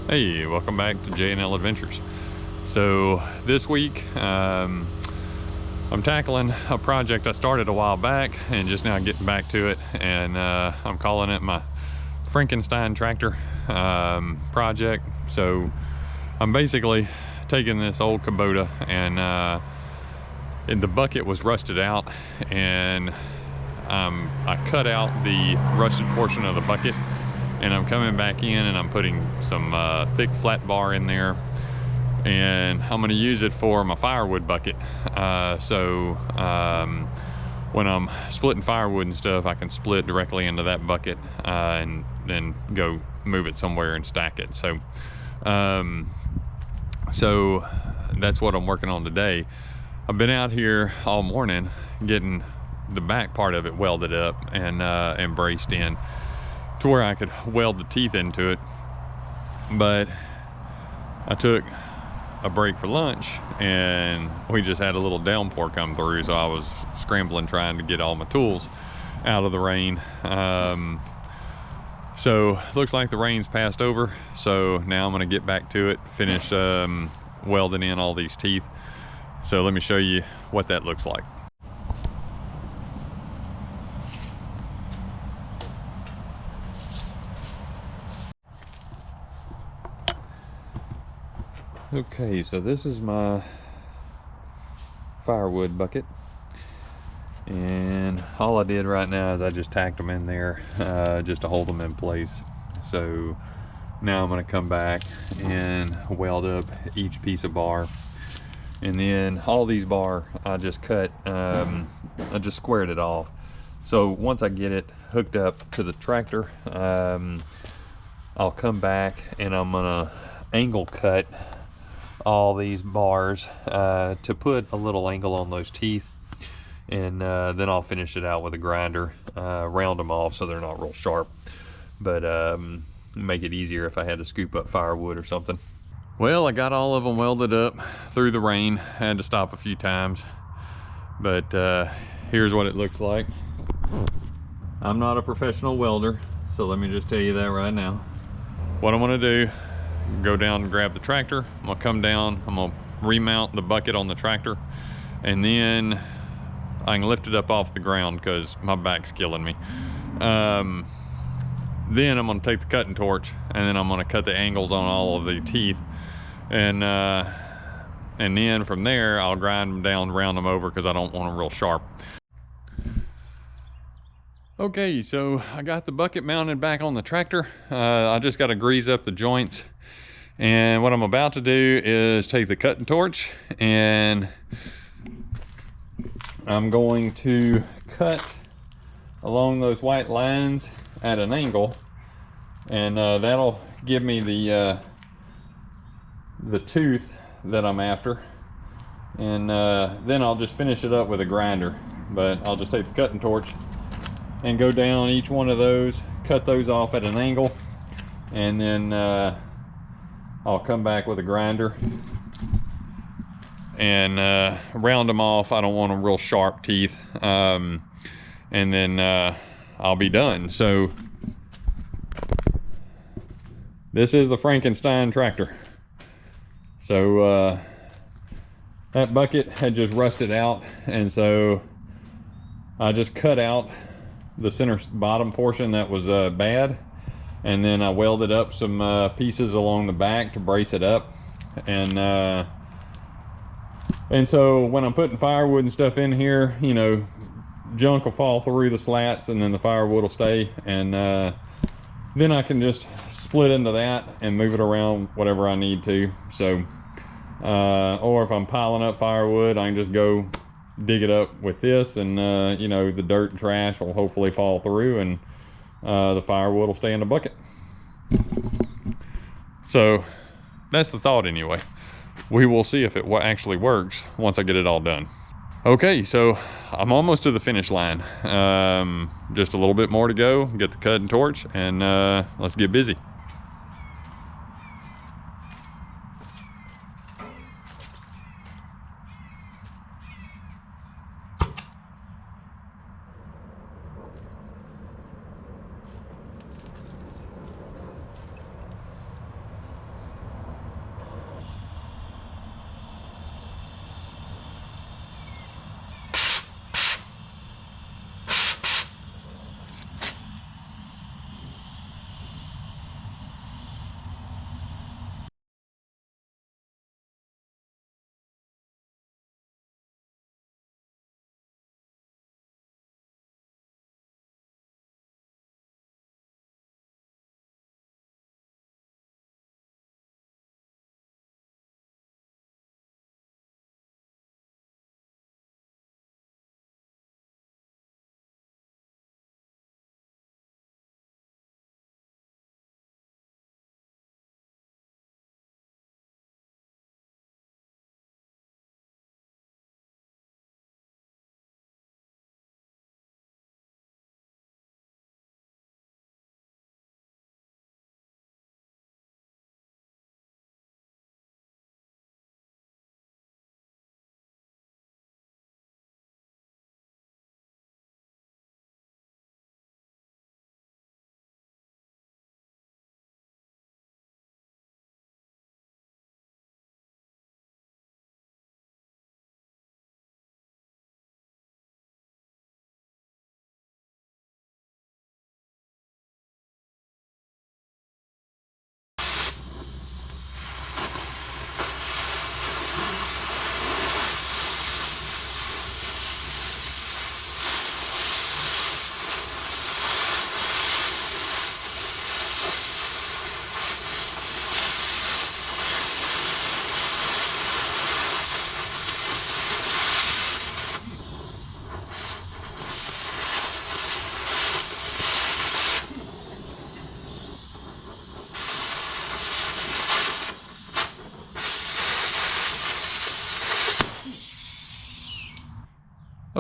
Hey, welcome back to J&L Adventures. So this week I'm tackling a project I started a while back and just now getting back to it, and I'm calling it my Frankentractor project. So I'm basically taking this old Kubota and the bucket was rusted out, and I cut out the rusted portion of the bucket, and I'm coming back in and I'm putting some thick flat bar in there, and I'm going to use it for my firewood bucket. When I'm splitting firewood and stuff, I can split directly into that bucket and then go move it somewhere and stack it. So that's what I'm working on today. I've been out here all morning getting the back part of it welded up and braced in to where I could weld the teeth into it. But I took a break for lunch and we just had a little downpour come through, so I was scrambling trying to get all my tools out of the rain. So looks like the rain's passed over, so now I'm going to get back to it, finish welding in all these teeth. So let me show you what that looks like. Okay, so this is my firewood bucket, and all I did right now is I just tacked them in there just to hold them in place. So now I'm going to come back and weld up each piece of bar, and then all these bar I just cut, I just squared it off. So once I get it hooked up to the tractor, I'll come back and I'm gonna angle cut all these bars to put a little angle on those teeth, and then I'll finish it out with a grinder, round them off so they're not real sharp, but make it easier if I had to scoop up firewood or something. Well, I got all of them welded up through the rain. I had to stop a few times, but here's what it looks like. I'm not a professional welder, so let me just tell you that right now. What I'm gonna do, go down and grab the tractor. I'm gonna come down, I'm gonna remount the bucket on the tractor, and then I can lift it up off the ground because my back's killing me. Then I'm gonna take the cutting torch and then I'm gonna cut the angles on all of the teeth, and then from there I'll grind them down, round them over because I don't want them real sharp. Okay, so I got the bucket mounted back on the tractor. I just got to grease up the joints. And what I'm about to do is take the cutting torch and I'm going to cut along those white lines at an angle, and that'll give me the tooth that I'm after, and then I'll just finish it up with a grinder. But I'll just take the cutting torch and go down each one of those, cut those off at an angle, and then I'll come back with a grinder and round them off. I don't want them real sharp teeth, and then I'll be done. So this is the Frankentractor. So that bucket had just rusted out, and so I just cut out the center bottom portion that was bad, and then I welded up some pieces along the back to brace it up, and so when I'm putting firewood and stuff in here, you know, junk will fall through the slats and then the firewood will stay, and then I can just split into that and move it around whatever I need to. So or if I'm piling up firewood, I can just go dig it up with this, and you know, the dirt and trash will hopefully fall through, and the firewood will stay in the bucket. So that's the thought anyway. We will see if it actually works once I get it all done. Okay, so I'm almost to the finish line. Just a little bit more to go, get the cutting torch, and let's get busy.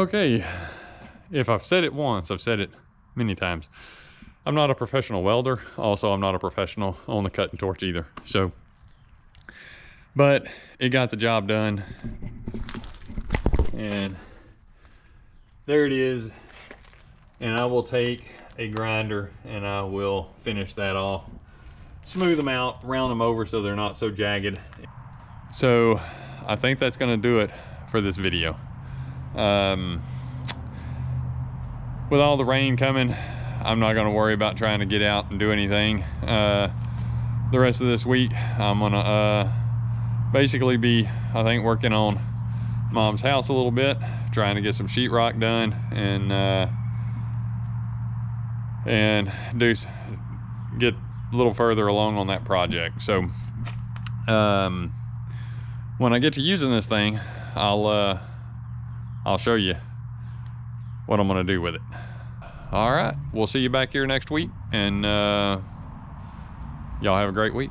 Okay, if I've said it once, I've said it many times. I'm not a professional welder. Also, I'm not a professional on the cutting torch either. So, but it got the job done. And there it is. And I will take a grinder and I will finish that off. Smooth them out, round them over so they're not so jagged. So I think that's gonna do it for this video. With all the rain coming, I'm not gonna worry about trying to get out and do anything. The rest of this week, I'm gonna basically be, I think, working on Mom's house a little bit, trying to get some sheetrock done and get a little further along on that project. So when I get to using this thing, I'll show you what I'm gonna do with it. All right, we'll see you back here next week, and y'all have a great week.